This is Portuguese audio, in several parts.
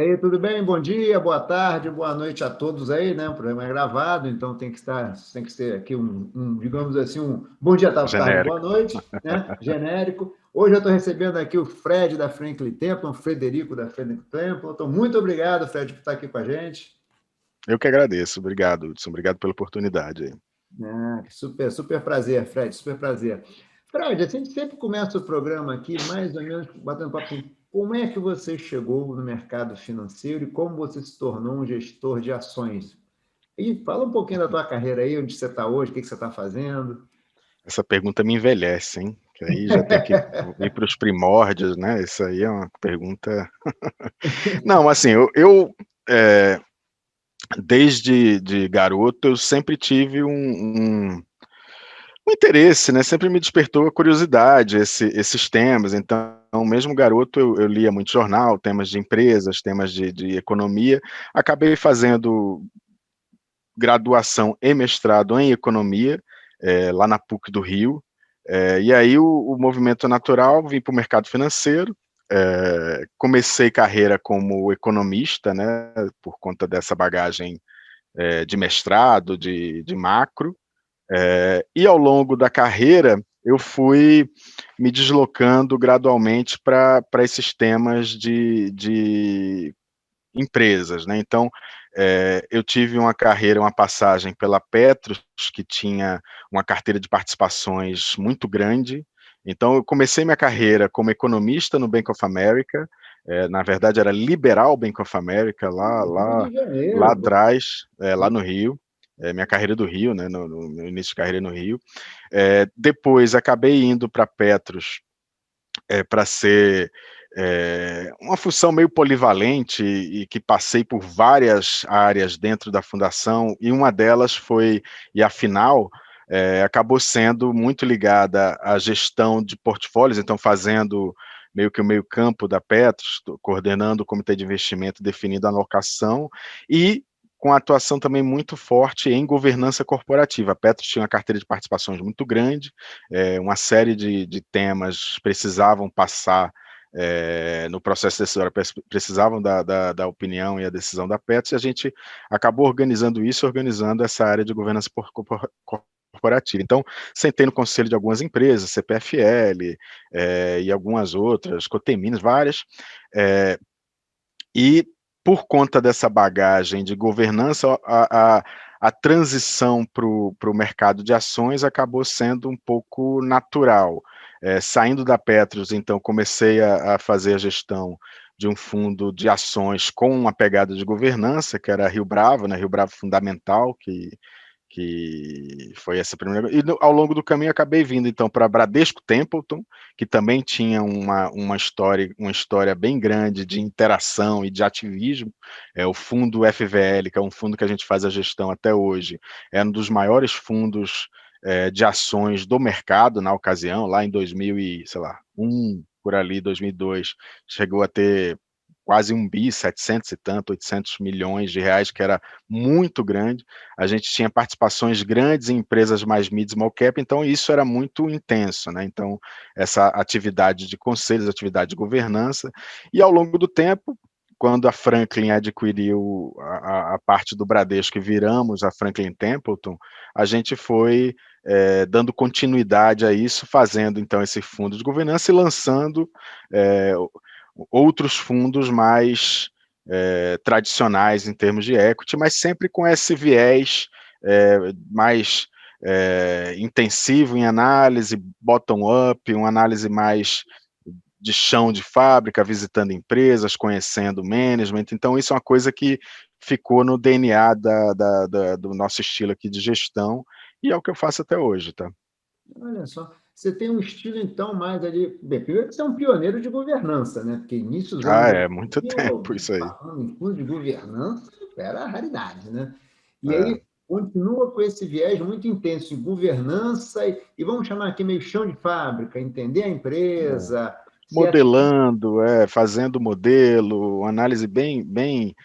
aí, tudo bem? Bom dia, boa tarde, boa noite a todos aí, né? O programa é gravado, então tem que ser aqui digamos assim, um bom dia, tarde, boa Genérico. noite, né? Genérico. Hoje eu estou recebendo aqui o Fred da Franklin Templeton, Frederico da Franklin Templeton. Muito obrigado, Fred, por estar aqui com a gente. Eu que agradeço. Obrigado, Hudson. Obrigado pela oportunidade aí. Super, super prazer, Fred, super prazer. Fred, a gente sempre começa o programa aqui, mais ou menos, batendo papo assim, como é que você chegou no mercado financeiro e como você se tornou um gestor de ações? E fala um pouquinho da tua carreira aí, onde você está hoje, o que você está fazendo. Essa pergunta me envelhece, hein? Que aí já tem que ir para os primórdios, né? Isso aí é uma pergunta. Não, assim, é, desde de garoto eu sempre tive um interesse, né? Sempre me despertou a curiosidade esses temas. Então, mesmo garoto, eu lia muito jornal, temas de empresas, temas de economia. Acabei fazendo graduação e mestrado em economia, lá na PUC do Rio. E aí o movimento natural, vim para o mercado financeiro, comecei carreira como economista, né, por conta dessa bagagem de mestrado, de macro, e ao longo da carreira eu fui me deslocando gradualmente para esses temas de empresas, né? Então, eu tive uma carreira, uma passagem pela Petros, que tinha uma carteira de participações muito grande. Então, eu comecei minha carreira como economista no Bank of America, na verdade era Liberal Bank of America, Rio de lá Janeiro. atrás, lá no Rio, minha carreira do Rio, né, no meu início de carreira no Rio. Depois acabei indo para Petros, para ser uma função meio polivalente e que passei por várias áreas dentro da fundação, e uma delas foi, e afinal, acabou sendo muito ligada à gestão de portfólios, então fazendo meio que o meio campo da Petros, coordenando o comitê de investimento, definindo a alocação, e com atuação também muito forte em governança corporativa. A Petros tinha uma carteira de participações muito grande, uma série de temas precisavam passar no processo decisório, precisavam da opinião e a decisão da Petros, e a gente acabou organizando isso, organizando essa área de governança corporativa. Então, sentei no conselho de algumas empresas, CPFL, e algumas outras, Coteminas, várias, e por conta dessa bagagem de governança, a transição para o mercado de ações acabou sendo um pouco natural. Saindo da Petros, então, comecei a fazer a gestão de um fundo de ações com uma pegada de governança, que era Rio Bravo, né, Rio Bravo Fundamental, que foi essa primeira. E ao longo do caminho acabei vindo então para Bradesco Templeton, que também tinha uma história bem grande de interação e de ativismo. O fundo FVL, que é um fundo que a gente faz a gestão até hoje, é um dos maiores fundos de ações do mercado na ocasião, lá em 2000 e, sei lá, por ali, 2002, chegou a ter quase 700 e tanto, 800 milhões de reais, que era muito grande. A gente tinha participações grandes em empresas mais mid small cap, então isso era muito intenso, né? Então, essa atividade de conselhos, atividade de governança, e ao longo do tempo, quando a Franklin adquiriu a parte do Bradesco e viramos a Franklin Templeton, a gente foi dando continuidade a isso, fazendo então esse fundo de governança e lançando outros fundos mais tradicionais em termos de equity, mas sempre com esse viés mais intensivo em análise, bottom-up, uma análise mais de chão de fábrica, visitando empresas, conhecendo management. Então, isso é uma coisa que ficou no DNA do nosso estilo aqui de gestão, e é o que eu faço até hoje, tá? Olha só, você tem um estilo, então, mais ali. Bem, primeiro que você é um pioneiro de governança, né? Porque início dos anos Ah, é muito 2000, tempo isso aí. falando em fundo de governança, era raridade, né? E É. aí continua com esse viés muito intenso em governança e vamos chamar aqui meio chão de fábrica, entender a É. empresa, se ativar. Modelando, fazendo modelo, análise bem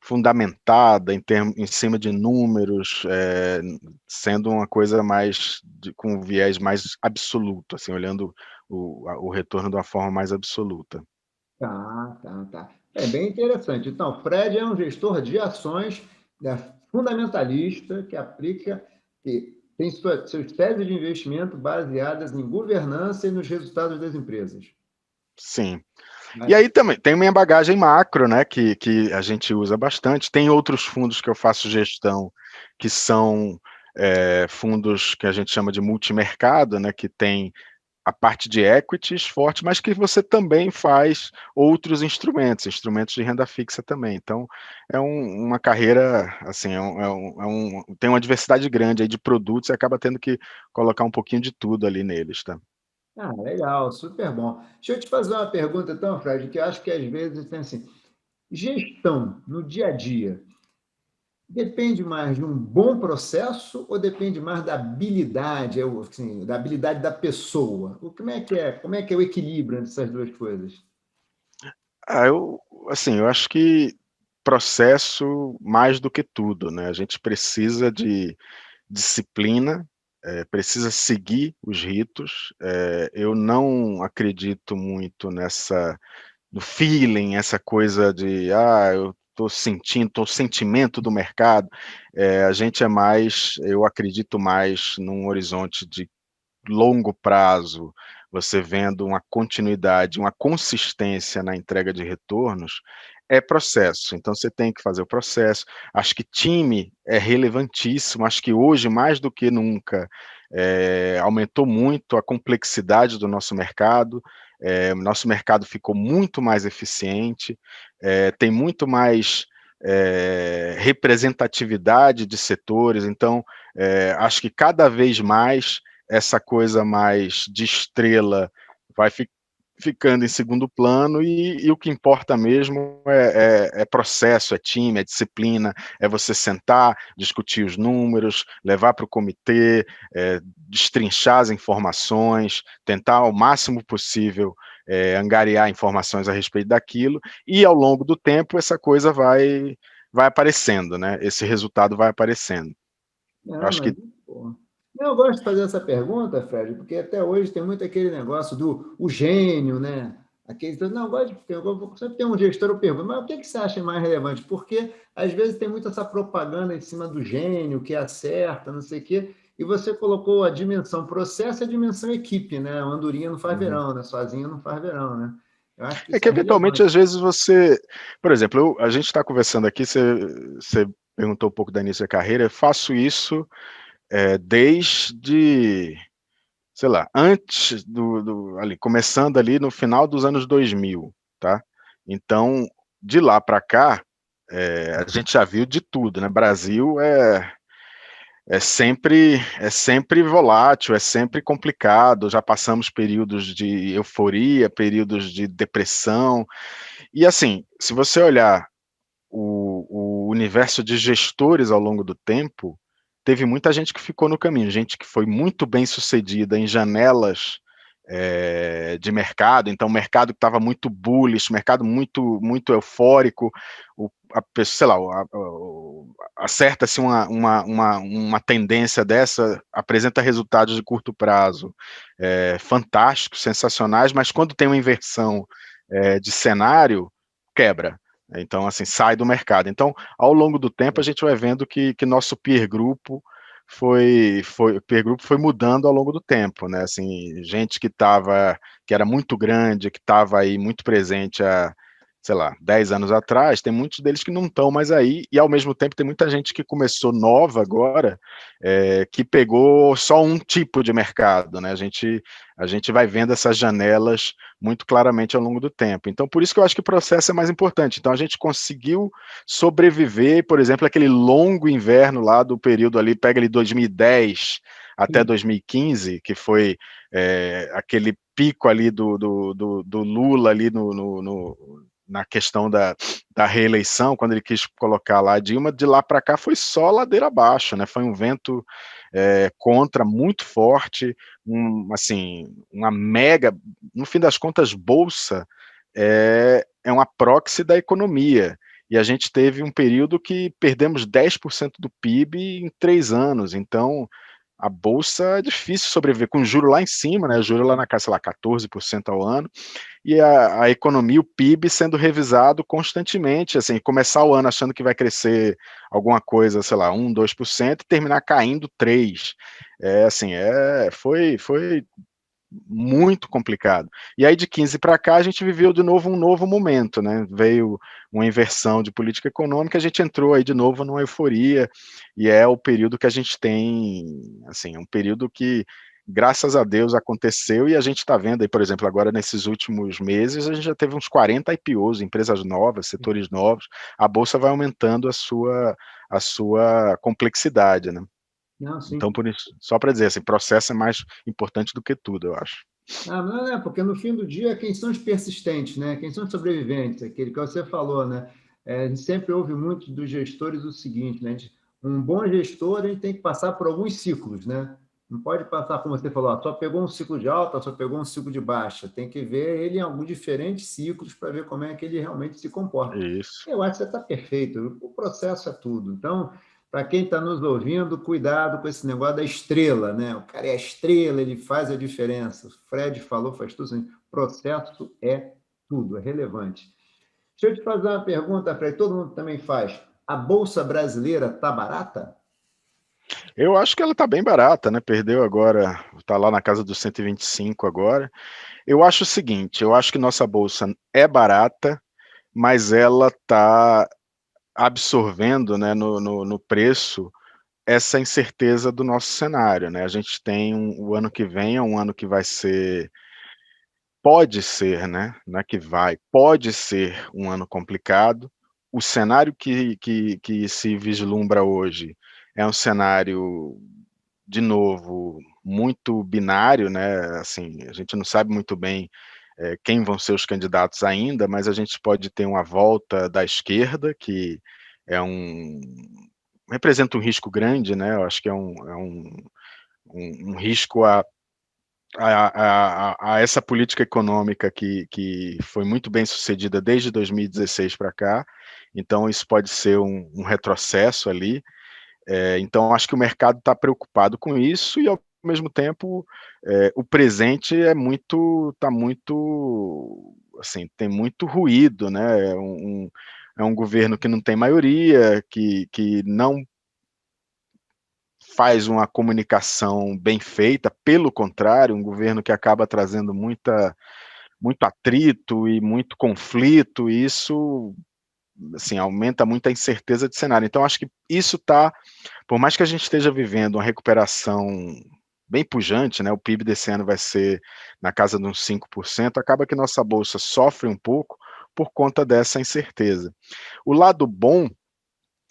fundamentada em cima de números, sendo uma coisa mais com um viés mais absoluto, assim, olhando o retorno de uma forma mais absoluta. Tá, tá, tá. É bem interessante. Então, Fred é um gestor de ações, né, fundamentalista, que aplica, que tem seus teses de investimento baseadas em governança e nos resultados das empresas. Sim. E Né? aí também tem minha bagagem macro, né, que a gente usa bastante. Tem outros fundos que eu faço gestão, que são fundos que a gente chama de multimercado, né, que tem a parte de equities forte, mas que você também faz outros instrumentos, instrumentos de renda fixa também. Então, uma carreira, assim, tem uma diversidade grande aí de produtos e acaba tendo que colocar um pouquinho de tudo ali neles, tá? Ah, legal, super bom. Deixa eu te fazer uma pergunta, então, Fred, que eu acho que às vezes tem assim, gestão no dia a dia. Depende mais de um bom processo ou depende mais da habilidade, assim, da habilidade da pessoa? Como é que é? Como é que é o equilíbrio entre essas duas coisas? Assim, eu acho que processo mais do que tudo, né? A gente precisa de disciplina, precisa seguir os ritos. Eu não acredito muito no feeling, essa coisa de, eu estou sentindo, o sentimento do mercado. A gente eu acredito mais num horizonte de longo prazo, você vendo uma continuidade, uma consistência na entrega de retornos, é processo. Então você tem que fazer o processo. Acho que time é relevantíssimo. Acho que hoje, mais do que nunca, aumentou muito a complexidade do nosso mercado. Nosso mercado ficou muito mais eficiente, tem muito mais representatividade de setores. Então, acho que cada vez mais essa coisa mais de estrela vai ficando em segundo plano e o que importa mesmo é processo, é time, é disciplina, é você sentar, discutir os números, levar para o comitê, destrinchar as informações, tentar ao máximo possível angariar informações a respeito daquilo, e ao longo do tempo essa coisa vai aparecendo, né? Esse resultado vai aparecendo. Eu Não, acho mas, que pô. Não, eu gosto de fazer essa pergunta, Fred, porque até hoje tem muito aquele negócio do o gênio, né? Aquele, não, eu gosto de, sempre tem um gestor, eu pergunto, mas o que você acha mais relevante? Porque às vezes tem muito essa propaganda em cima do gênio, que acerta, não sei o quê, e você colocou a dimensão processo e a dimensão equipe, né? A andorinha não faz Uhum. verão, né? Sozinha não faz verão, né? Eu acho que É isso que é eventualmente, relevante. às vezes, por exemplo, a gente está conversando aqui, você perguntou um pouco da início da carreira, eu faço isso desde, sei lá, antes ali, começando ali no final dos anos 2000, tá? Então, de lá para cá, a gente já viu de tudo, né? Brasil é sempre volátil, é sempre complicado. Já passamos períodos de euforia, períodos de depressão. E assim, se você olhar o universo de gestores ao longo do tempo, teve muita gente que ficou no caminho, gente que foi muito bem sucedida em janelas de mercado, então mercado que estava muito bullish, mercado muito muito eufórico, a pessoa, sei lá, acerta-se uma tendência dessa, apresenta resultados de curto prazo fantásticos, sensacionais, mas quando tem uma inversão de cenário, quebra. Então, assim, sai do mercado. Então, ao longo do tempo, a gente vai vendo que nosso peer grupo o peer group foi mudando ao longo do tempo, né? Assim, gente que era muito grande, que estava aí muito presente há, sei lá, 10 anos atrás, tem muitos deles que não estão mais aí, e ao mesmo tempo tem muita gente que começou nova agora, que pegou só um tipo de mercado, né? A gente vai vendo essas janelas muito claramente ao longo do tempo. Então, por isso que eu acho que o processo é mais importante. Então, a gente conseguiu sobreviver, por exemplo, aquele longo inverno lá do período ali, pega ali 2010 até 2015, que foi aquele pico ali do Lula ali na questão da reeleição, quando ele quis colocar lá a Dilma, de lá para cá foi só ladeira abaixo, né? Foi um vento contra muito forte, assim, uma mega, no fim das contas, bolsa é uma proxy da economia. E a gente teve um período que perdemos 10% do PIB em 3 anos. Então, a bolsa é difícil sobreviver, com o juro lá em cima, né? O juro lá na casa, sei lá, 14% ao ano. e a economia, o PIB sendo revisado constantemente, assim, começar o ano achando que vai crescer alguma coisa, sei lá, 1, 2%, e terminar caindo 3%. Assim, foi muito complicado. E aí de 15 para cá a gente viveu de novo um novo momento, né? Veio uma inversão de política econômica, a gente entrou aí de novo numa euforia, e é o período que a gente tem, assim, um período que graças a Deus aconteceu, e a gente está vendo aí, por exemplo, agora nesses últimos meses, a gente já teve uns 40 IPOs, empresas novas, setores novos, a bolsa vai aumentando a sua complexidade, né? Não, sim. Então, por isso, só para dizer, assim, processo é mais importante do que tudo, eu acho. Ah, não, é, porque no fim do dia, quem são os persistentes, né? Quem são os sobreviventes? Aquele que você falou, né? A gente sempre ouve muito dos gestores o seguinte, né? Um bom gestor, a gente tem que passar por alguns ciclos, né? Não pode passar, como você falou, só pegou um ciclo de alta, só pegou um ciclo de baixa. Tem que ver ele em alguns diferentes ciclos para ver como é que ele realmente se comporta. Isso. Eu acho que você está perfeito. O processo é tudo. Então, para quem está nos ouvindo, cuidado com esse negócio da estrela, né? O cara é a estrela, ele faz a diferença. O Fred falou, faz tudo assim. Processo é tudo, é relevante. Deixa eu te fazer uma pergunta, Fred, todo mundo também faz. A Bolsa Brasileira está barata? Eu acho que ela está bem barata, né? Perdeu agora, está lá na casa dos 125 agora. Eu acho o seguinte, eu acho que nossa bolsa é barata, mas ela está absorvendo, né, no preço essa incerteza do nosso cenário, né? A gente tem o ano que vem é um ano que vai ser, pode ser, né? Não é que vai, pode ser um ano complicado. O cenário que se vislumbra hoje é um cenário, de novo, muito binário, né? Assim, a gente não sabe muito bem quem vão ser os candidatos ainda, mas a gente pode ter uma volta da esquerda, que é representa um risco grande, né? Eu acho que é um risco a essa política econômica que foi muito bem sucedida desde 2016 para cá, então isso pode ser um retrocesso ali. Então acho que o mercado está preocupado com isso e ao mesmo tempo o presente está muito, assim, tem muito ruído, né? É um governo que não tem maioria, que não faz uma comunicação bem feita, pelo contrário, um governo que acaba trazendo muito atrito e muito conflito, e isso, assim, aumenta muito a incerteza de cenário. Então, acho que isso está, por mais que a gente esteja vivendo uma recuperação bem pujante, né, o PIB desse ano vai ser na casa de uns 5%, acaba que nossa bolsa sofre um pouco por conta dessa incerteza. O lado bom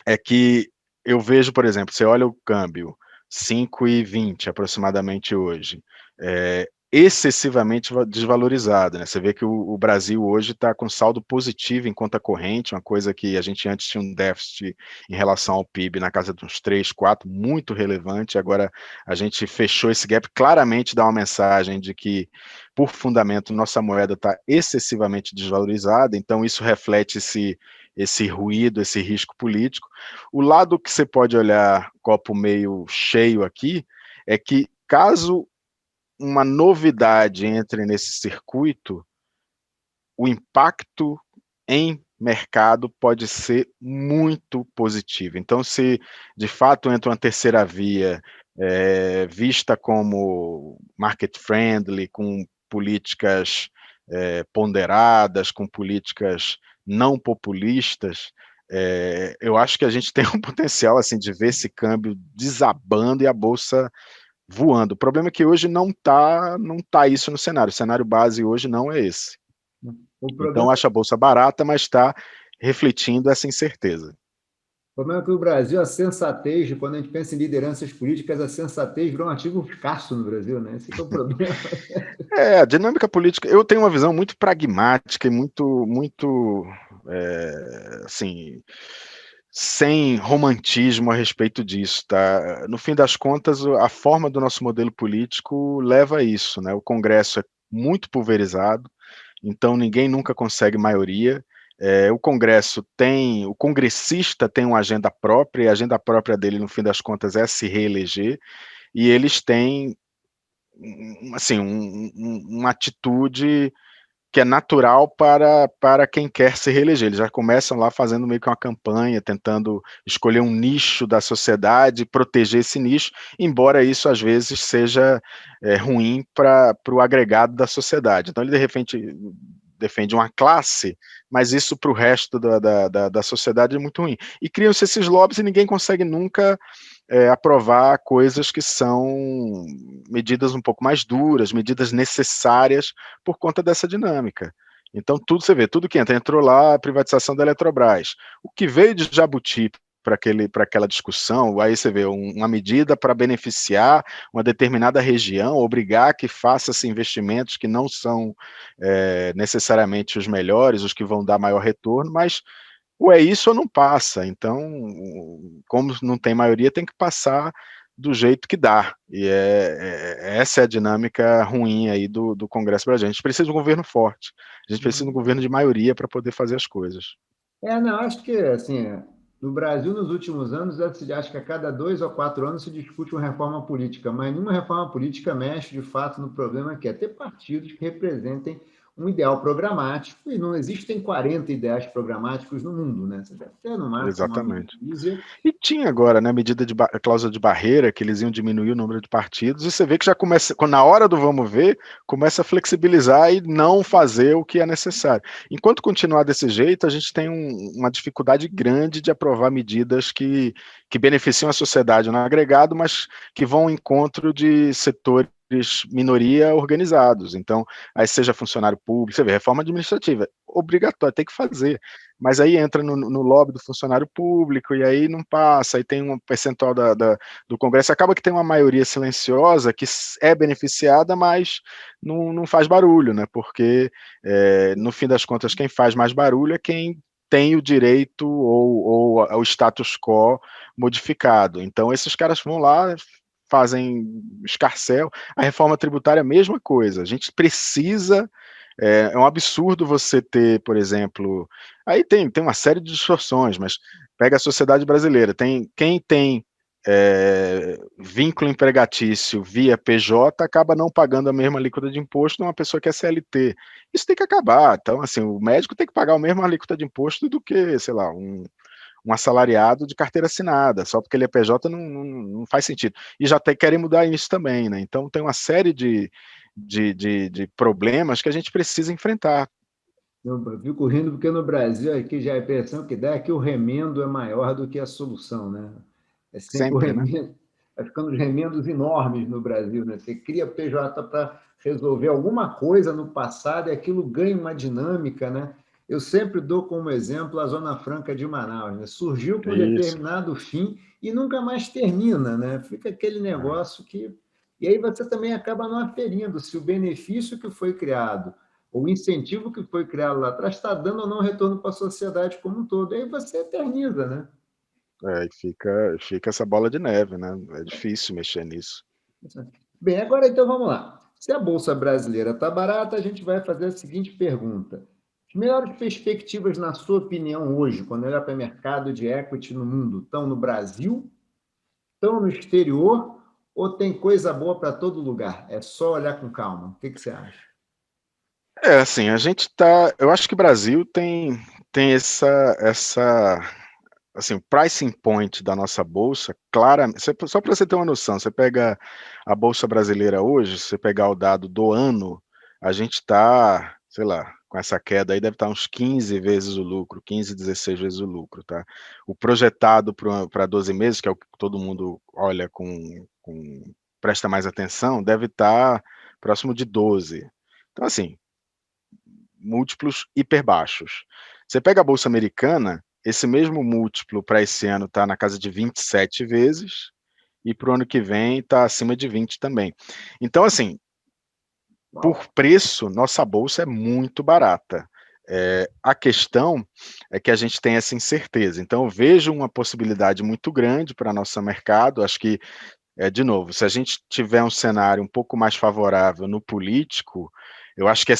é que eu vejo, por exemplo, você olha o câmbio, 5,20 aproximadamente hoje, excessivamente desvalorizado, né? Você vê que o Brasil hoje está com saldo positivo em conta corrente, uma coisa que a gente antes tinha um déficit em relação ao PIB na casa de uns 3, 4, muito relevante, agora a gente fechou esse gap, claramente dá uma mensagem de que, por fundamento, nossa moeda está excessivamente desvalorizada, então isso reflete esse ruído, esse risco político. O lado que você pode olhar copo meio cheio aqui é que, caso uma novidade entre nesse circuito, o impacto em mercado pode ser muito positivo. Então, se de fato entra uma terceira via vista como market friendly, com políticas ponderadas, com políticas não populistas, eu acho que a gente tem um potencial assim de ver esse câmbio desabando e a bolsa voando. O problema é que hoje não tá isso no cenário. O cenário base hoje não é esse. O Então, problema, acho a bolsa barata, mas está refletindo essa incerteza. o problema é que o Brasil, a sensatez, quando a gente pensa em lideranças políticas, a sensatez virou um ativo escasso no Brasil, né? Esse que é o problema. A dinâmica política, eu tenho uma visão muito pragmática e muito, assim, sem romantismo a respeito disso, tá? No fim das contas, a forma do nosso modelo político leva a isso, né? O Congresso é muito pulverizado, então ninguém nunca consegue maioria. O congressista tem uma agenda própria, e a agenda própria dele, no fim das contas, é se reeleger, e eles têm, assim, uma atitude que é natural para quem quer se reeleger. Eles já começam lá fazendo meio que uma campanha, tentando escolher um nicho da sociedade, proteger esse nicho, embora isso às vezes seja ruim para o agregado da sociedade. Então ele de repente defende uma classe, mas isso para o resto da sociedade é muito ruim. E criam-se esses lobbies e ninguém consegue nunca aprovar coisas que são medidas um pouco mais duras, medidas necessárias por conta dessa dinâmica. Então, tudo você vê, tudo que entrou lá, a privatização da Eletrobras. O que veio de Jabuti para aquela discussão, aí você vê uma medida para beneficiar uma determinada região, obrigar que faça-se investimentos que não são necessariamente os melhores, os que vão dar maior retorno, mas ou é isso ou não passa. Então, como não tem maioria, tem que passar do jeito que dá. E essa é a dinâmica ruim aí do Congresso brasileiro. A gente precisa de um governo forte. A gente precisa de um governo de maioria para poder fazer as coisas. Não, acho que, assim, no Brasil, nos últimos anos, acho que a cada 2 ou 4 anos se discute uma reforma política, mas nenhuma reforma política mexe, de fato, no problema que é ter partidos que representem um ideal programático, e não existem 40 ideais programáticos no mundo, né? Você deve ter, no máximo, uma meia Exatamente. dúzia. E tinha agora, né, a cláusula de barreira, que eles iam diminuir o número de partidos, e você vê que já começa, na hora do vamos ver, começa a flexibilizar e não fazer o que é necessário. Enquanto continuar desse jeito, a gente tem uma dificuldade grande de aprovar medidas que beneficiam a sociedade no agregado, mas que vão ao encontro de setores minoria organizados. Então, aí seja funcionário público, você vê, reforma administrativa, obrigatória, tem que fazer. Mas aí entra no lobby do funcionário público, e aí não passa, aí tem um percentual do Congresso, acaba que tem uma maioria silenciosa que é beneficiada, mas não faz barulho, né? Porque, no fim das contas, quem faz mais barulho é quem tem o direito ou o status quo modificado. Então, esses caras vão lá, fazem escarcel. A reforma tributária é a mesma coisa. A gente precisa. É um absurdo você ter, por exemplo. Aí tem uma série de distorções, mas pega a sociedade brasileira. Quem tem vínculo empregatício via PJ acaba não pagando a mesma alíquota de imposto de uma pessoa que é CLT. Isso tem que acabar. Então, assim, o médico tem que pagar a mesma alíquota de imposto do que, sei lá, um assalariado de carteira assinada, só porque ele é PJ não faz sentido. E já até querem mudar isso também, né? Então tem uma série de problemas que a gente precisa enfrentar. Eu fico rindo porque no Brasil, aqui já a impressão que dá é que o remendo é maior do que a solução, né? É sempre o Sempre, né? remendo, vai ficando os remendos enormes no Brasil, né? Você cria PJ para resolver alguma coisa no passado e aquilo ganha uma dinâmica, né? Eu sempre dou como exemplo a Zona Franca de Manaus, né? Surgiu com Isso. determinado fim e nunca mais termina, né? Fica aquele negócio que. E aí você também acaba não aferindo se o benefício que foi criado, o incentivo que foi criado lá atrás está dando ou não retorno para a sociedade como um todo. Aí você eterniza, né? E fica essa bola de neve, né? É difícil mexer nisso. Bem, agora então vamos lá. Se a Bolsa Brasileira está barata, a gente vai fazer a seguinte pergunta. As melhores perspectivas, na sua opinião, hoje, quando olhar para o mercado de equity no mundo, estão no Brasil, estão no exterior, ou tem coisa boa para todo lugar? É só olhar com calma. O que você acha? Assim, a gente tá. Eu acho que o Brasil tem essa assim, o pricing point da nossa bolsa, claramente, só para você ter uma noção, você pega a bolsa brasileira hoje, se você pegar o dado do ano, a gente está, sei lá, com essa queda aí deve estar uns 15 vezes o lucro, 15, 16 vezes o lucro, tá? O projetado para 12 meses, que é o que todo mundo olha presta mais atenção, deve estar próximo de 12. Então, assim, múltiplos hiper baixos. Você pega a bolsa americana, esse mesmo múltiplo para esse ano está na casa de 27 vezes, e para o ano que vem está acima de 20 também. Então, assim, por preço, nossa bolsa é muito barata. A questão é que a gente tem essa incerteza. Então, eu vejo uma possibilidade muito grande para nosso mercado. Acho que, de novo, se a gente tiver um cenário um pouco mais favorável no político, eu acho que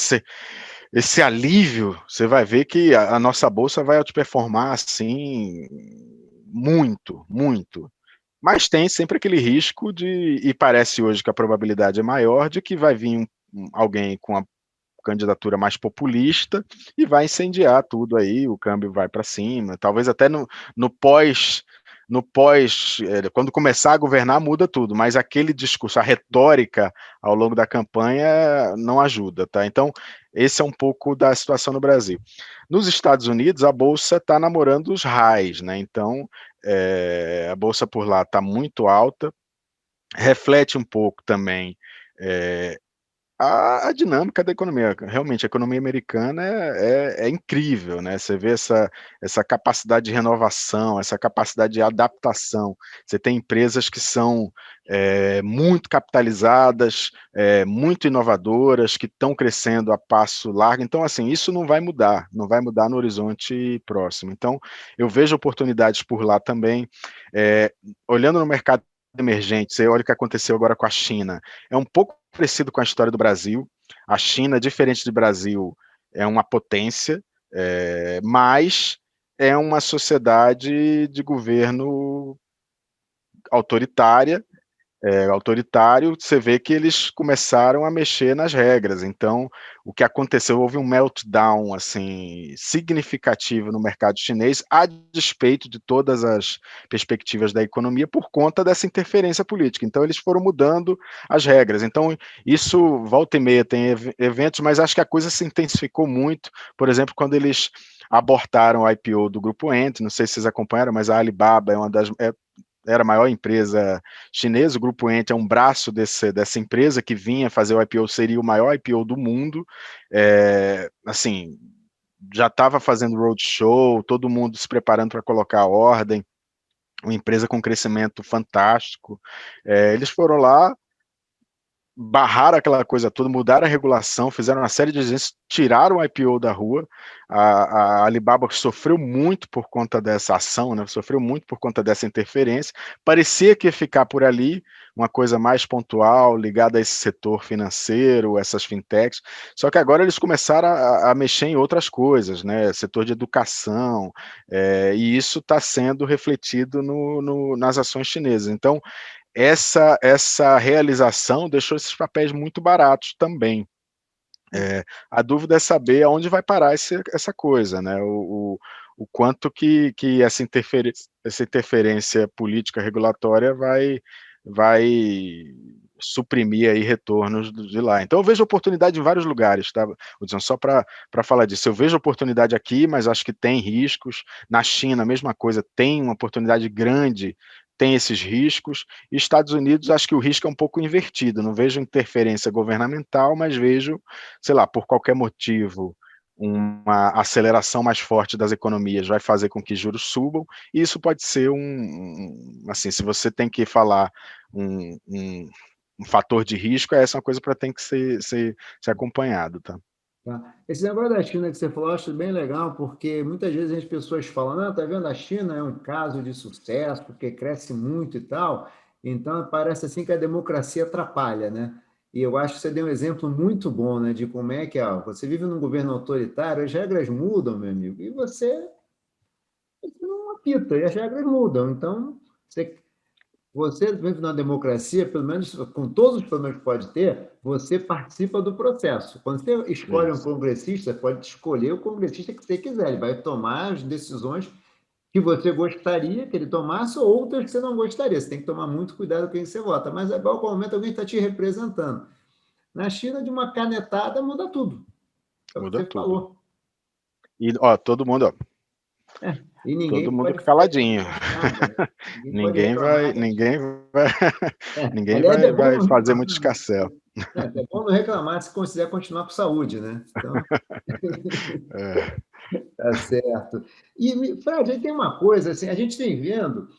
esse alívio, você vai ver que a nossa bolsa vai outperformar assim muito, muito. Mas tem sempre aquele risco e parece hoje que a probabilidade é maior de que vai vir alguém com candidatura mais populista e vai incendiar tudo aí, o câmbio vai para cima, talvez até no pós, quando começar a governar muda tudo, mas aquele discurso, a retórica ao longo da campanha não ajuda, tá? Então, esse é um pouco da situação no Brasil. Nos Estados Unidos, a Bolsa está namorando os highs, né? Então, a Bolsa por lá está muito alta, reflete um pouco também a dinâmica da economia. Realmente, a economia americana é incrível, né? Você vê essa capacidade de renovação, essa capacidade de adaptação. Você tem empresas que são muito capitalizadas, muito inovadoras, que estão crescendo a passo largo. Então, assim, isso não vai mudar no horizonte próximo. Então, eu vejo oportunidades por lá também. Olhando no mercado emergente, você olha o que aconteceu agora com a China, é um pouco parecido com a história do Brasil. A China, diferente do Brasil, é uma potência, mas é uma sociedade de governo autoritário, você vê que eles começaram a mexer nas regras. Então, o que aconteceu, houve um meltdown assim, significativo no mercado chinês, a despeito de todas as perspectivas da economia, por conta dessa interferência política. Então, eles foram mudando as regras. Então, isso, volta e meia, tem eventos, mas acho que a coisa se intensificou muito. Por exemplo, quando eles abortaram o IPO do Grupo Ant, não sei se vocês acompanharam, mas a Alibaba é uma das... era a maior empresa chinesa, o Grupo Ant é um braço dessa empresa que vinha fazer o IPO, seria o maior IPO do mundo, assim, já estava fazendo roadshow, todo mundo se preparando para colocar a ordem, uma empresa com crescimento fantástico, eles foram lá, barraram aquela coisa toda, mudaram a regulação, fizeram uma série de exigências, tiraram o IPO da rua. A Alibaba sofreu muito por conta dessa ação, né? Sofreu muito por conta dessa interferência. Parecia que ia ficar por ali, uma coisa mais pontual, ligada a esse setor financeiro, essas fintechs, só que agora eles começaram a mexer em outras coisas, né? Setor de educação, e isso está sendo refletido nas ações chinesas. Então, essa realização deixou esses papéis muito baratos também. A dúvida é saber aonde vai parar essa coisa, né? O quanto que essa interferência política regulatória vai suprimir aí retornos de lá. Então eu vejo oportunidade em vários lugares, tá, Hudson? Só para falar disso, eu vejo oportunidade aqui, mas acho que tem riscos. Na China, a mesma coisa, tem uma oportunidade grande, tem esses riscos. E Estados Unidos, acho que o risco é um pouco invertido. Não vejo interferência governamental, mas vejo, sei lá, por qualquer motivo, uma aceleração mais forte das economias vai fazer com que juros subam, e isso pode ser assim, se você tem que falar um fator de risco, essa é uma coisa para tem que ser acompanhado, tá? Tá. Esse negócio da China que você falou, eu acho bem legal, porque muitas vezes as pessoas falam, não, tá vendo, a China é um caso de sucesso, porque cresce muito e tal, então parece assim que a democracia atrapalha, né? E eu acho que você deu um exemplo muito bom, né, de como é que, ó, você vive num governo autoritário, as regras mudam, meu amigo, e você não apita, e as regras mudam. Então, você vive numa democracia, pelo menos com todos os problemas que pode ter, você participa do processo. Quando você escolhe um Isso. congressista, você pode escolher o congressista que você quiser. Ele vai tomar as decisões que você gostaria que ele tomasse ou outras que você não gostaria. Você tem que tomar muito cuidado com quem você vota. Mas é bom, qual momento alguém está te representando. Na China, de uma canetada, muda tudo. É o que Muda você tudo. falou. E, ó, todo mundo E ninguém pode caladinho. nada. Ninguém pode Ninguém reclamar. vai, ninguém Aliás, é bom vai não fazer muito reclamar. escarcéu. É bom não reclamar se quiser continuar com saúde, né? Então, É. tá certo. E, Fred, aí tem uma coisa, assim, a gente vem vendo,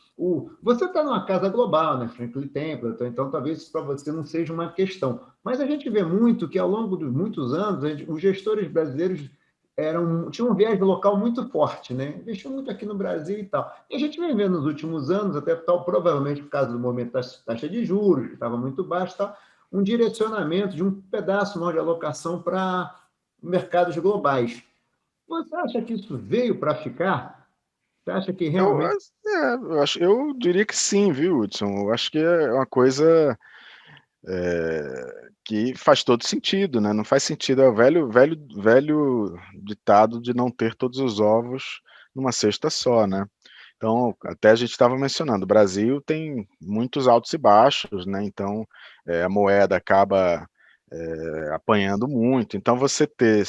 você está numa casa global, né? Franklin Templeton, então talvez isso para você não seja uma questão. Mas a gente vê muito que ao longo de muitos anos, os gestores brasileiros tinham um viés local muito forte, né? Investiam muito aqui no Brasil e tal. E a gente vem vendo nos últimos anos, até tal, provavelmente por causa do momento da taxa de juros, que estava muito baixo e tal, um direcionamento de um pedaço maior de alocação para mercados globais. Você acha que isso veio para ficar? Você acha que Eu, realmente... eu diria que sim, viu, Hudson? Eu acho que é uma coisa que faz todo sentido, né? Não faz sentido, é o velho ditado de não ter todos os ovos numa cesta só, né? Então, até a gente estava mencionando, o Brasil tem muitos altos e baixos, né? Então, a moeda acaba apanhando muito. Então, você ter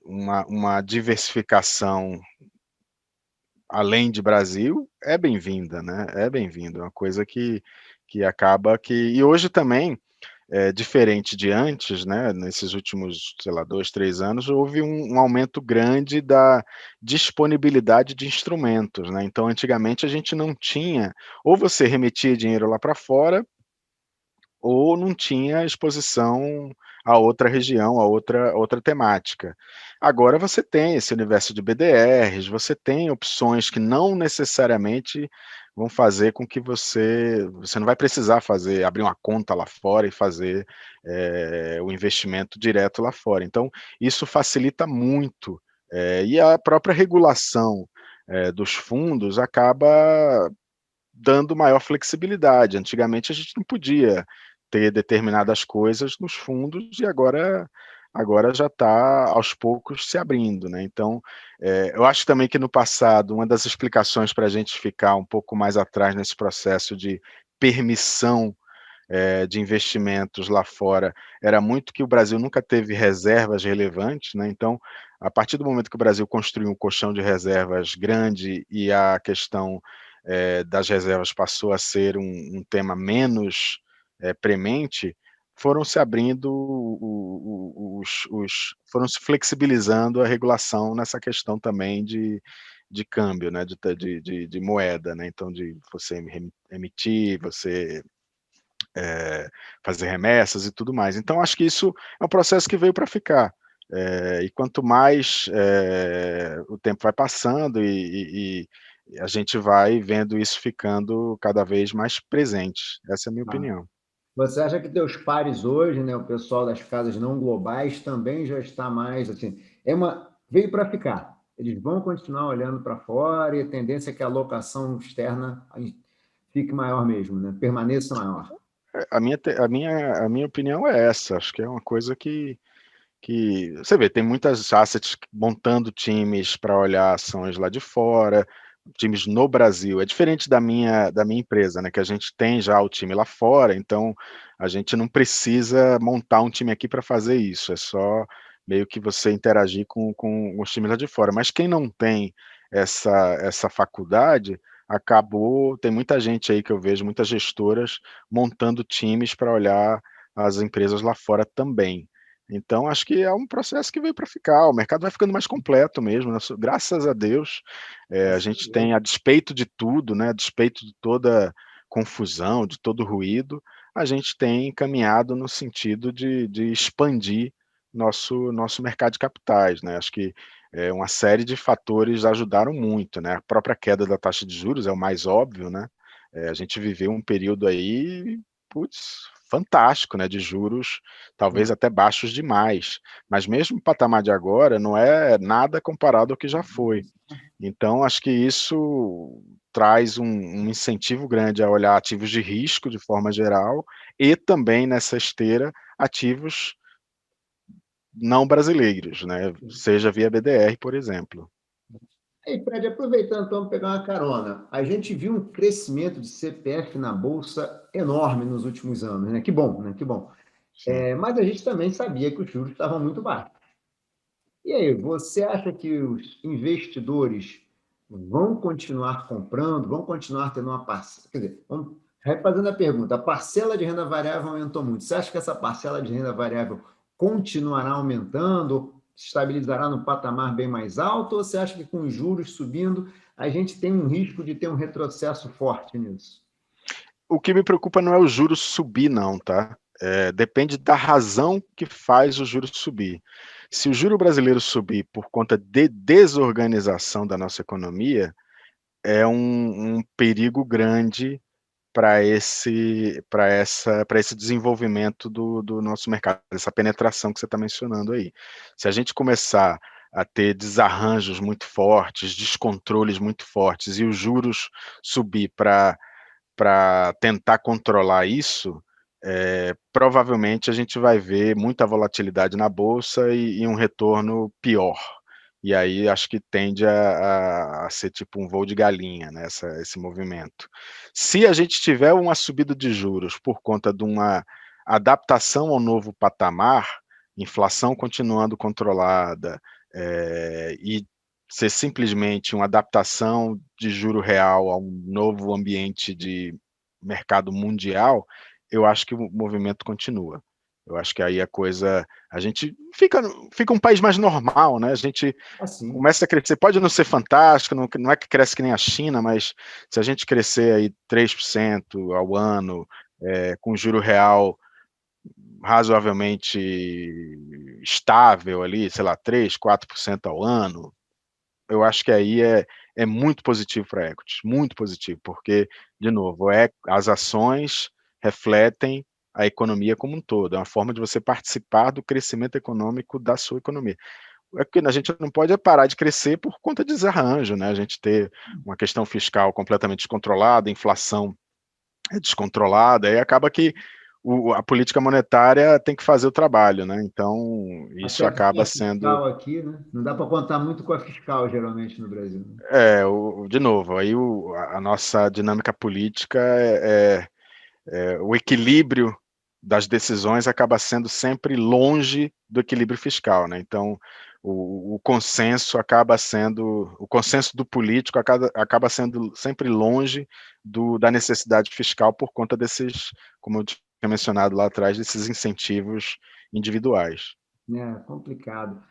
uma diversificação além de Brasil é bem-vinda, né? É bem-vindo, é uma coisa que acaba que. E hoje também, diferente de antes, né? Nesses últimos, sei lá, 2, 3 anos, houve um aumento grande da disponibilidade de instrumentos, né? Então, antigamente a gente não tinha, ou você remetia dinheiro lá para fora, ou não tinha exposição a outra região, a outra temática. Agora você tem esse universo de BDRs, você tem opções que não necessariamente vão fazer com que você não vai precisar abrir uma conta lá fora e fazer o investimento direto lá fora. Então, isso facilita muito, e a própria regulação dos fundos acaba dando maior flexibilidade. Antigamente a gente não podia ter determinadas coisas nos fundos e agora já está aos poucos se abrindo, né? Então, eu acho também que no passado uma das explicações para a gente ficar um pouco mais atrás nesse processo de permissão de investimentos lá fora era muito que o Brasil nunca teve reservas relevantes, né? Então, a partir do momento que o Brasil construiu um colchão de reservas grande e a questão das reservas passou a ser um tema menos premente, foram se abrindo foram se flexibilizando a regulação nessa questão também de câmbio, né? De moeda, né? Então, de você emitir, você fazer remessas e tudo mais. Então, acho que isso é um processo que veio para ficar. E quanto mais o tempo vai passando e a gente vai vendo isso ficando cada vez mais presente. Essa é a minha Ah. opinião. Você acha que teus pares hoje, né, o pessoal das casas não globais, também já está mais assim, veio para ficar. Eles vão continuar olhando para fora e a tendência é que a alocação externa fique maior mesmo, né? Permaneça maior. A minha opinião é essa. Acho que é uma coisa que você vê, tem muitas assets montando times para olhar ações lá de fora, times no Brasil. É diferente da minha empresa, né? Que a gente tem já o time lá fora, então a gente não precisa montar um time aqui para fazer isso. É só meio que você interagir com os times lá de fora. Mas quem não tem essa faculdade acabou. Tem muita gente aí que eu vejo, muitas gestoras montando times para olhar as empresas lá fora também. Então, acho que é um processo que veio para ficar. O mercado vai ficando mais completo mesmo, né? Graças a Deus, a gente tem, a despeito de tudo, né? A despeito de toda confusão, de todo ruído, a gente tem caminhado no sentido de expandir nosso mercado de capitais, né? Acho que uma série de fatores ajudaram muito, né? A própria queda da taxa de juros é o mais óbvio, né? A gente viveu um período aí, putz, fantástico, né? De juros talvez até baixos demais, mas mesmo o patamar de agora não é nada comparado ao que já foi. Então, acho que isso traz um incentivo grande a olhar ativos de risco de forma geral e também nessa esteira ativos não brasileiros, né? Seja via BDR, por exemplo. E, Fred, aproveitando, então, pegar uma carona. A gente viu um crescimento de CPF na Bolsa enorme nos últimos anos, né? Que bom, né? Que bom. Mas a gente também sabia que os juros estavam muito baixos. E aí, você acha que os investidores vão continuar comprando, vão continuar tendo uma parcela? Quer dizer, vamos refazendo a pergunta, a parcela de renda variável aumentou muito. Você acha que essa parcela de renda variável continuará aumentando, se estabilizará no patamar bem mais alto, ou você acha que com os juros subindo, a gente tem um risco de ter um retrocesso forte nisso? O que me preocupa não é o juros subir, não, tá? Depende da razão que faz o juros subir. Se o juro brasileiro subir por conta de desorganização da nossa economia, é um perigo grande para esse desenvolvimento do nosso mercado, essa penetração que você está mencionando aí. Se a gente começar a ter desarranjos muito fortes, descontroles muito fortes e os juros subir para tentar controlar isso, provavelmente a gente vai ver muita volatilidade na Bolsa e um retorno pior. E aí acho que tende a ser tipo um voo de galinha, né, esse movimento. Se a gente tiver uma subida de juros por conta de uma adaptação ao novo patamar, inflação continuando controlada, e ser simplesmente uma adaptação de juro real a um novo ambiente de mercado mundial, eu acho que o movimento continua. Eu acho que aí a gente fica um país mais normal, né? A gente Assim, começa a crescer, pode não ser fantástico, não é que cresce que nem a China, mas se a gente crescer aí 3% ao ano, com juro real razoavelmente estável ali, sei lá, 3, 4% ao ano, eu acho que aí é muito positivo para equities, muito positivo, porque, de novo, as ações refletem a economia como um todo, é uma forma de você participar do crescimento econômico da sua economia. É que a gente não pode parar de crescer por conta de desarranjo, né? A gente ter uma questão fiscal completamente descontrolada, inflação descontrolada, aí acaba que a política monetária tem que fazer o trabalho, né? Então, isso até porque acaba a sendo fiscal aqui, né? Não dá para contar muito com a fiscal, geralmente, no Brasil. Né? de novo, aí a nossa dinâmica política o equilíbrio das decisões acaba sendo sempre longe do equilíbrio fiscal, né? Então, o consenso o consenso do político acaba sendo sempre longe da necessidade fiscal por conta desses, como eu tinha mencionado lá atrás, desses incentivos individuais. É complicado.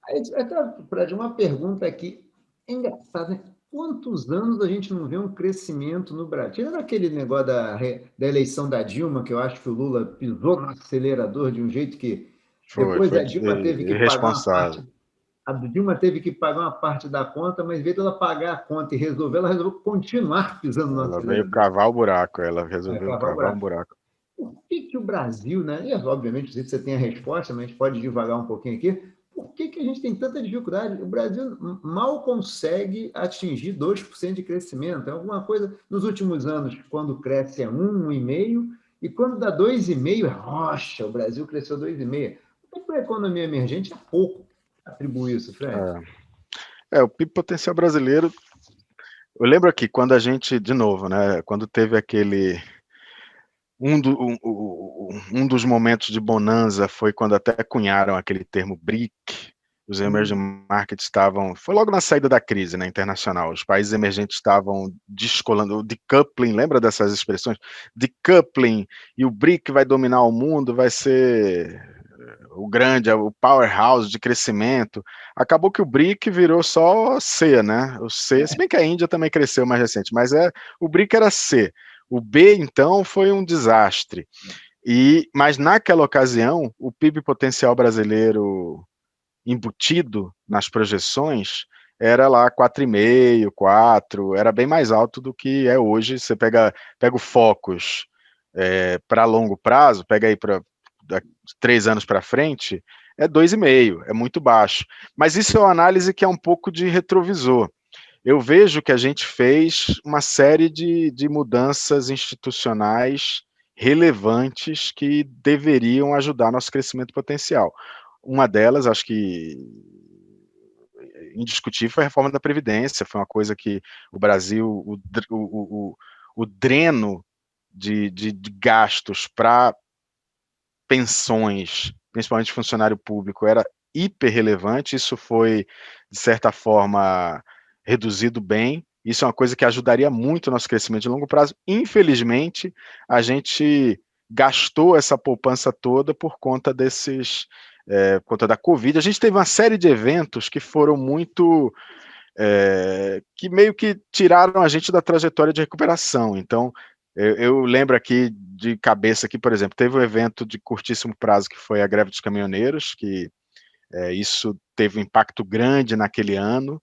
Aí, até, Fred, uma pergunta aqui. É engraçado, né? Quantos anos a gente não vê um crescimento no Brasil? Tirando aquele negócio da eleição da Dilma, que eu acho que o Lula pisou no acelerador de um jeito que depois Foi a Dilma teve que pagar uma irresponsável. parte. A Dilma teve que pagar uma parte da conta, mas em vez dela pagar a conta e resolver, ela resolveu continuar pisando no Ela veio acelerador. cavar o buraco, ela É, resolveu cavar o cavar um buraco. buraco. Por que o Brasil, né? E, obviamente, não sei se você tem a resposta, mas a gente pode devagar um pouquinho aqui. Por que a gente tem tanta dificuldade? O Brasil mal consegue atingir 2% de crescimento. É alguma coisa nos últimos anos, quando cresce é 1, 1,5, e quando dá 2,5, rocha, o Brasil cresceu 2,5. Por que para a economia emergente é pouco atribuir isso, Fred? O PIB potencial brasileiro. Eu lembro aqui, quando a gente, de novo, né, quando teve aquele. Um dos momentos de bonança foi quando até cunharam aquele termo BRIC. Os emerging markets estavam. Foi logo na saída da crise, né, internacional. Os países emergentes estavam descolando. O decoupling, lembra dessas expressões? Decoupling, e o BRIC vai dominar o mundo, vai ser o powerhouse de crescimento. Acabou que o BRIC virou só C, né? O C, se bem que a Índia também cresceu mais recente, mas o BRIC era C. O B, então, foi um desastre. Mas naquela ocasião, o PIB potencial brasileiro embutido nas projeções era lá 4,5, 4, era bem mais alto do que é hoje. Você pega o Focus para longo prazo, pega aí para 3 anos para frente, é 2,5, é muito baixo. Mas isso é uma análise que é um pouco de retrovisor. Eu vejo que a gente fez uma série de mudanças institucionais relevantes que deveriam ajudar nosso crescimento potencial. Uma delas, acho que indiscutível, foi a reforma da Previdência. Foi uma coisa que o Brasil, o dreno de gastos para pensões, principalmente funcionário público, era hiper relevante. Isso foi, de certa forma, reduzido bem. Isso é uma coisa que ajudaria muito o nosso crescimento de longo prazo. Infelizmente, a gente gastou essa poupança toda por conta por conta da Covid. A gente teve uma série de eventos que foram muito que meio que tiraram a gente da trajetória de recuperação. Então, eu lembro aqui de cabeça aqui, por exemplo, teve um evento de curtíssimo prazo que foi a greve dos caminhoneiros, que isso teve um impacto grande naquele ano,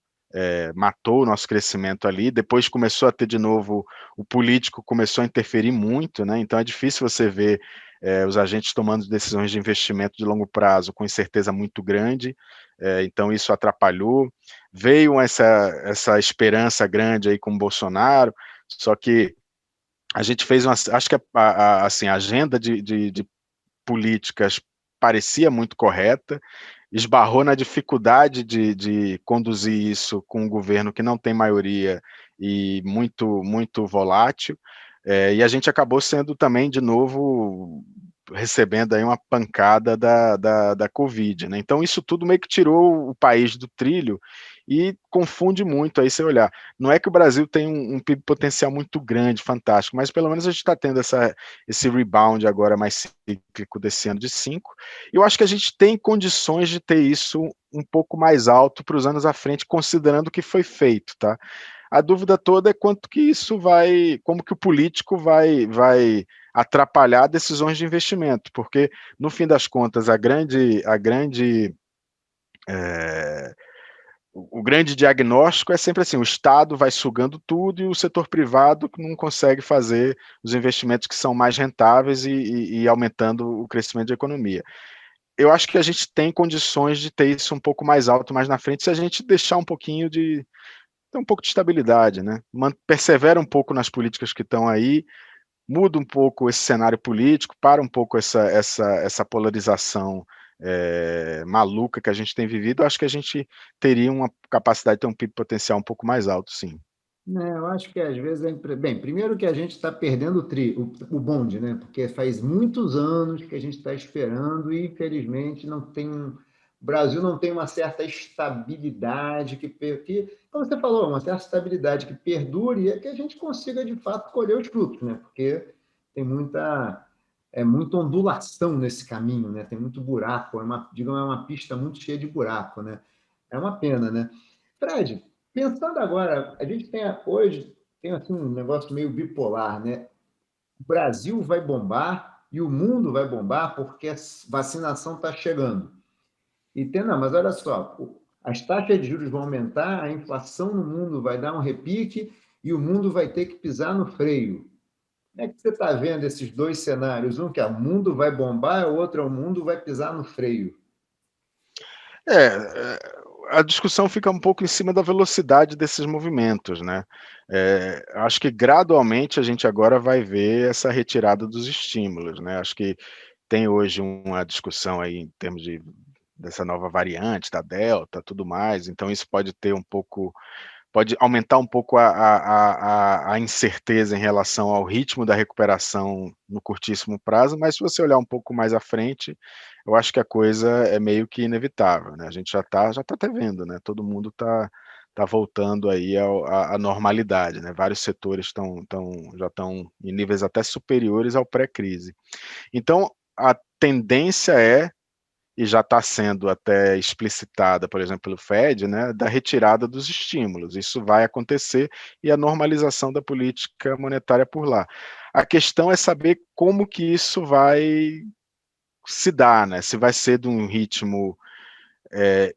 matou o nosso crescimento ali. Depois começou a ter de novo, o político começou a interferir muito, né? Então é difícil você ver os agentes tomando decisões de investimento de longo prazo com incerteza muito grande. Então isso atrapalhou. Veio essa esperança grande aí com o Bolsonaro, só que A gente fez acho que assim, a agenda de políticas parecia muito correta, esbarrou na dificuldade de conduzir isso com um governo que não tem maioria e muito volátil, e a gente acabou sendo também, de novo, recebendo aí uma pancada da Covid, né? Então isso tudo meio que tirou o país do trilho e confunde muito aí você olhar. Não é que o Brasil tem um PIB potencial muito grande, fantástico, mas pelo menos a gente está tendo esse rebound agora mais cíclico desse ano de 5. Eu acho que a gente tem condições de ter isso um pouco mais alto para os anos à frente, considerando o que foi feito, tá? A dúvida toda é quanto que isso vai, como que o político vai atrapalhar decisões de investimento, porque no fim das contas o grande diagnóstico é sempre assim: o Estado vai sugando tudo e o setor privado não consegue fazer os investimentos que são mais rentáveis e aumentando o crescimento da economia. Eu acho que a gente tem condições de ter isso um pouco mais alto mais na frente, se a gente deixar um pouquinho de ter um pouco de estabilidade, né? Persevera um pouco nas políticas que estão aí, muda um pouco esse cenário político, para um pouco essa polarização maluca que a gente tem vivido. Eu acho que a gente teria uma capacidade de ter um PIB potencial um pouco mais alto, sim. Eu acho que às vezes bem, primeiro que a gente está perdendo o bonde, né? Porque faz muitos anos que a gente está esperando e, infelizmente, não tem. O Brasil não tem uma certa estabilidade como você falou, uma certa estabilidade que perdure e é que a gente consiga, de fato, colher os frutos, né? Porque tem muita ondulação nesse caminho, né? Tem muito buraco, digamos, é uma pista muito cheia de buraco, né? É uma pena, né? Fred, pensando agora, a gente hoje tem assim, um negócio meio bipolar, né? O Brasil vai bombar e o mundo vai bombar porque a vacinação está chegando. Não, mas olha só, as taxas de juros vão aumentar, a inflação no mundo vai dar um repique e o mundo vai ter que pisar no freio. Como é que você está vendo esses dois cenários? Um que é o mundo vai bombar, o outro é o mundo vai pisar no freio. A discussão fica um pouco em cima da velocidade desses movimentos, né? Acho que gradualmente a gente agora vai ver essa retirada dos estímulos, né? Acho que tem hoje uma discussão aí em termos dessa nova variante, da Delta, tudo mais, então isso pode aumentar um pouco a incerteza em relação ao ritmo da recuperação no curtíssimo prazo, mas se você olhar um pouco mais à frente, eu acho que a coisa é meio que inevitável, né? A gente já tá até vendo, né? Todo mundo tá voltando aí à normalidade, né? Vários setores já estão em níveis até superiores ao pré-crise. Então, a tendência e já está sendo até explicitada, por exemplo, pelo Fed, né, da retirada dos estímulos. Isso vai acontecer e a normalização da política monetária por lá. A questão é saber como que isso vai se dar, né? Se vai ser de um ritmo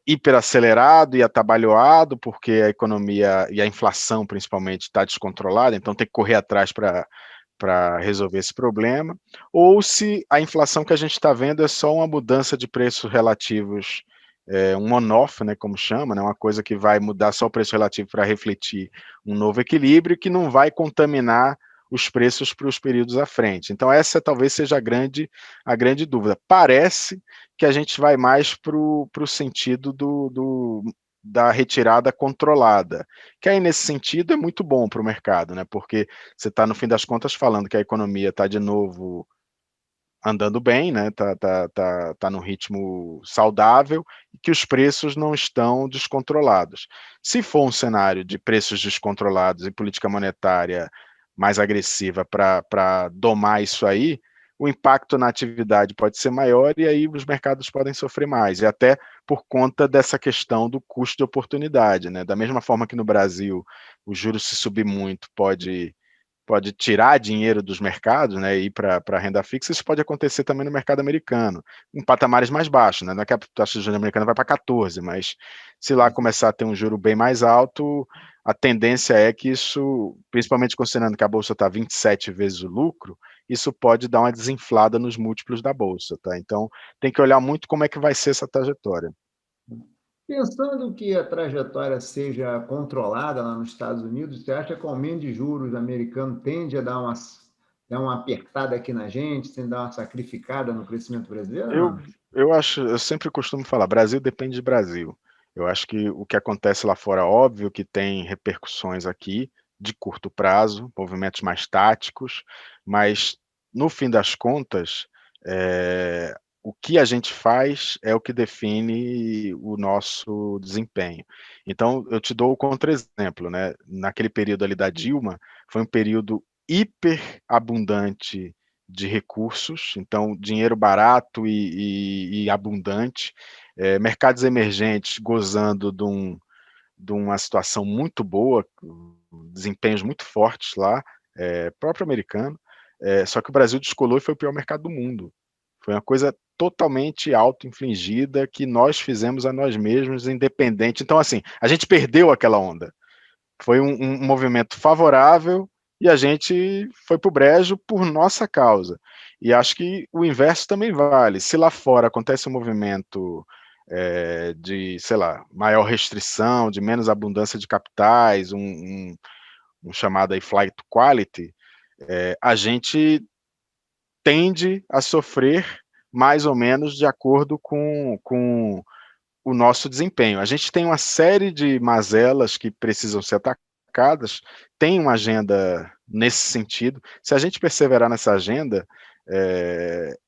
hiperacelerado e atabalhoado, porque a economia e a inflação, principalmente, está descontrolada, então tem que correr atrás para resolver esse problema, ou se a inflação que a gente está vendo é só uma mudança de preços relativos, um on-off, né, como chama, né, uma coisa que vai mudar só o preço relativo para refletir um novo equilíbrio que não vai contaminar os preços para os períodos à frente. Então essa talvez seja a grande dúvida. Parece que a gente vai mais para o sentido da retirada controlada, que aí nesse sentido é muito bom para o mercado, né? Porque você está no fim das contas falando que a economia está de novo andando bem, né? Tá num ritmo saudável e que os preços não estão descontrolados. Se for um cenário de preços descontrolados e política monetária mais agressiva para domar isso aí, o impacto na atividade pode ser maior e aí os mercados podem sofrer mais, e até por conta dessa questão do custo de oportunidade, né? Da mesma forma que no Brasil os juros se subir muito pode tirar dinheiro dos mercados, né, e ir para a renda fixa, isso pode acontecer também no mercado americano, em patamares mais baixos, né? Não é que a taxa de juros americana vai para 14, mas se lá começar a ter um juro bem mais alto, a tendência é que isso, principalmente considerando que a bolsa está 27 vezes o lucro, isso pode dar uma desinflada nos múltiplos da bolsa, tá? Então tem que olhar muito como é que vai ser essa trajetória. Pensando que a trajetória seja controlada lá nos Estados Unidos, você acha que o aumento de juros americano tende a dar dar uma apertada aqui na gente, sem dar uma sacrificada no crescimento brasileiro, Eu, não? eu sempre costumo falar, Brasil depende de Brasil. Eu acho que o que acontece lá fora, óbvio que tem repercussões aqui, de curto prazo, movimentos mais táticos, mas no fim das contas, o que a gente faz é o que define o nosso desempenho. Então, eu te dou o contra-exemplo, né? Naquele período ali da Dilma, foi um período hiper abundante de recursos, então dinheiro barato e abundante, mercados emergentes gozando de uma situação muito boa, desempenhos muito fortes lá, próprio americano, só que o Brasil descolou e foi o pior mercado do mundo. Foi uma coisa totalmente auto-infligida que nós fizemos a nós mesmos, independente. Então, assim, a gente perdeu aquela onda. Foi um movimento favorável e a gente foi para o brejo por nossa causa. E acho que o inverso também vale. Se lá fora acontece um movimento de, sei lá, maior restrição, de menos abundância de capitais, um chamado aí flight to quality, a gente tende a sofrer mais ou menos de acordo com o nosso desempenho. A gente tem uma série de mazelas que precisam ser atacadas, tem uma agenda nesse sentido. Se a gente perseverar nessa agenda,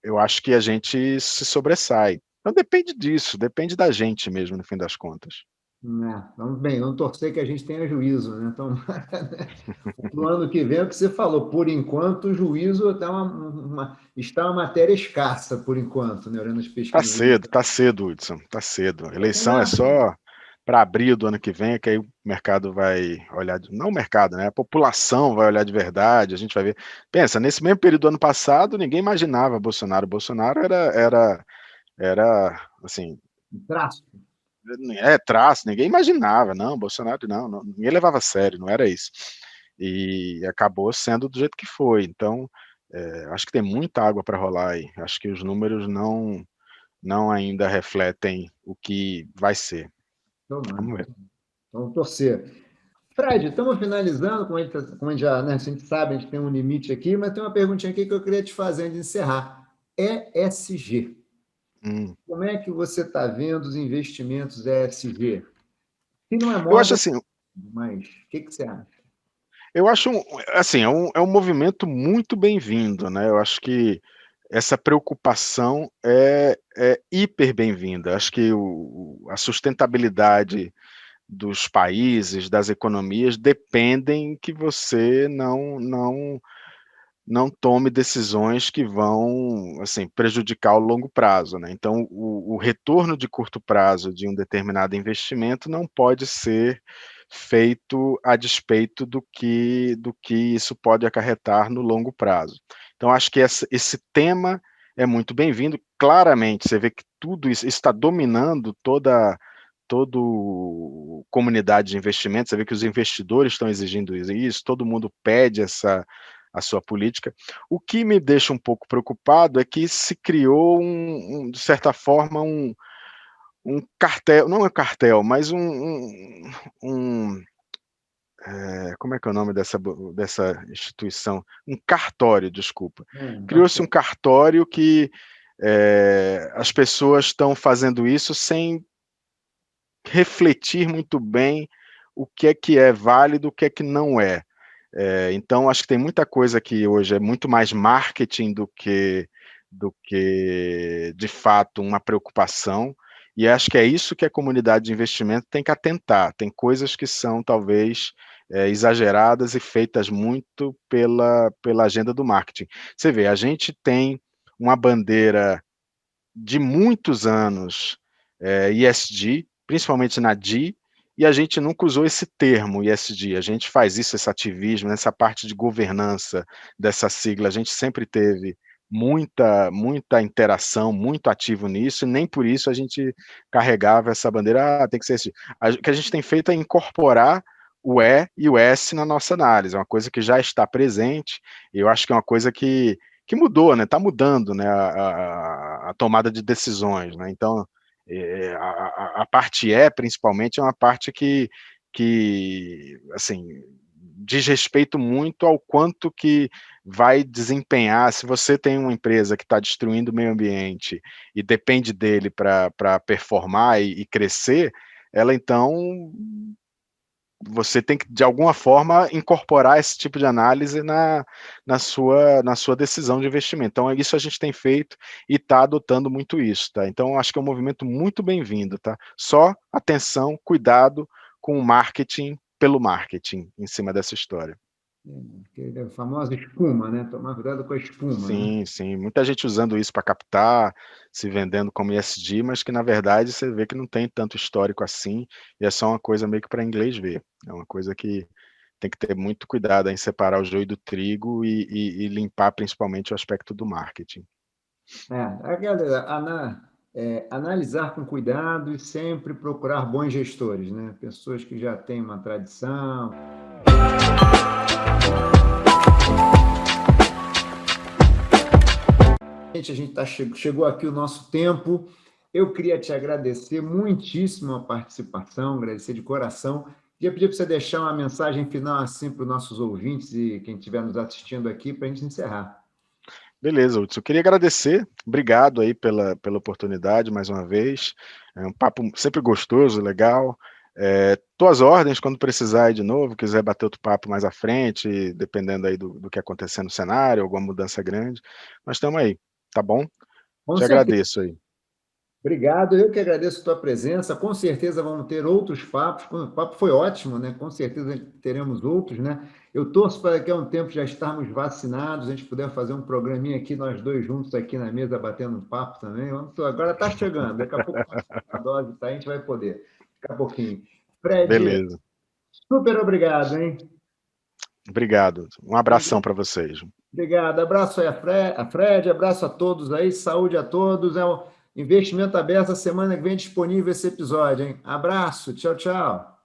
eu acho que a gente se sobressai. Então depende disso, depende da gente mesmo, no fim das contas. Vamos bem, vamos torcer que a gente tenha juízo, né? Então, no ano que vem, é o que você falou, por enquanto, o juízo está uma matéria escassa, por enquanto, né? Olhando as pesquisas. Tá cedo, Hudson, tá cedo. A eleição é É, só para abril do ano que vem, que aí o mercado vai olhar, não o mercado, né? A população vai olhar de verdade, a gente vai ver. Pensa, nesse mesmo período do ano passado, ninguém imaginava Bolsonaro. Bolsonaro era assim, traço. traço, ninguém imaginava, não, Bolsonaro não, ninguém levava a sério, não era isso. E acabou sendo do jeito que foi. Então, acho que tem muita água para rolar aí. Acho que os números não ainda refletem o que vai ser. Tomara. Vamos ver. Vamos torcer. Fred, estamos finalizando, como a gente já, né, a gente sabe, a gente tem um limite aqui, mas tem uma perguntinha aqui que eu queria te fazer antes de encerrar. ESG. Hum. Como é que você está vendo os investimentos ESG? Se não é Eu acho moda, assim, mas o que você acha? eu acho assim, é um movimento muito bem-vindo, né? Eu acho que essa preocupação é hiper bem-vinda. Acho que a sustentabilidade dos países, das economias, dependem que você não tome decisões que vão, assim, prejudicar o longo prazo, né. Então o retorno de curto prazo de um determinado investimento não pode ser feito a despeito do que isso pode acarretar no longo prazo. Então acho que esse tema é muito bem-vindo. Claramente, você vê que tudo isso está dominando todo comunidade de investimentos, você vê que os investidores estão exigindo isso, todo mundo pede a sua política. O que me deixa um pouco preocupado é que se criou, de certa forma, um cartel, não é um cartel, mas como é que é o nome dessa instituição? Um cartório, desculpa. Criou-se um Bacana. cartório que as pessoas estão fazendo isso sem refletir muito bem o que é válido, o que é que não é. Então, acho que tem muita coisa que hoje é muito mais marketing do que de fato uma preocupação, e acho que é isso que a comunidade de investimento tem que atentar. Tem coisas que são talvez exageradas e feitas muito pela agenda do marketing. Você vê, a gente tem uma bandeira de muitos anos ESG, principalmente na DI, e a gente nunca usou esse termo ESG. A gente faz isso, esse ativismo, nessa parte de governança dessa sigla, a gente sempre teve muita interação, muito ativo nisso, e nem por isso a gente carregava essa bandeira, tem que ser esse. O que a gente tem feito é incorporar o E e o S na nossa análise, é uma coisa que já está presente, e eu acho que é uma coisa que mudou, né? Está mudando, né? A tomada de decisões, né? Então, a parte principalmente é uma parte que assim diz respeito muito ao quanto que vai desempenhar. Se você tem uma empresa que está destruindo o meio ambiente e depende dele para performar e crescer, ela então você tem que, de alguma forma, incorporar esse tipo de análise na sua decisão de investimento. Então, isso a gente tem feito e está adotando muito isso, tá? Então, acho que é um movimento muito bem-vindo, tá? Só atenção, cuidado com o marketing pelo marketing em cima dessa história. A famosa espuma, né? Tomar cuidado com a espuma, né? Sim, sim. Muita gente usando isso para captar, se vendendo como ESG, mas que na verdade você vê que não tem tanto histórico assim, e é só uma coisa meio que para inglês ver. É uma coisa que tem que ter muito cuidado em separar o joio do trigo e limpar principalmente o aspecto do marketing. Analisar com cuidado e sempre procurar bons gestores, né? Pessoas que já têm uma tradição. Chegou aqui o nosso tempo. Eu queria te agradecer muitíssimo a participação, agradecer de coração. Queria pedir para você deixar uma mensagem final assim para os nossos ouvintes e quem estiver nos assistindo aqui para a gente encerrar. Beleza, Hudson. Eu queria agradecer, obrigado aí pela oportunidade mais uma vez. É um papo sempre gostoso, legal. Tô às ordens quando precisar aí de novo, quiser bater outro papo mais à frente, dependendo aí do que acontecer no cenário, alguma mudança grande. Nós estamos aí, tá bom? Com Te certeza. agradeço aí. Obrigado, eu que agradeço a tua presença. Com certeza vamos ter outros papos. O papo foi ótimo, né? Com certeza teremos outros, né? Eu torço para daqui a um tempo já estarmos vacinados, a gente puder fazer um programinha aqui, nós dois juntos aqui na mesa, batendo um papo também. Agora está chegando, daqui a pouco a dose tá, a gente vai poder. Daqui a pouquinho. Fred, Beleza. super obrigado, hein? Obrigado. Um abração para vocês. Obrigado. Abraço aí a Fred, abraço a todos aí, saúde a todos. É o Investimento Aberto, a semana que vem disponível esse episódio, hein? Abraço, tchau, tchau.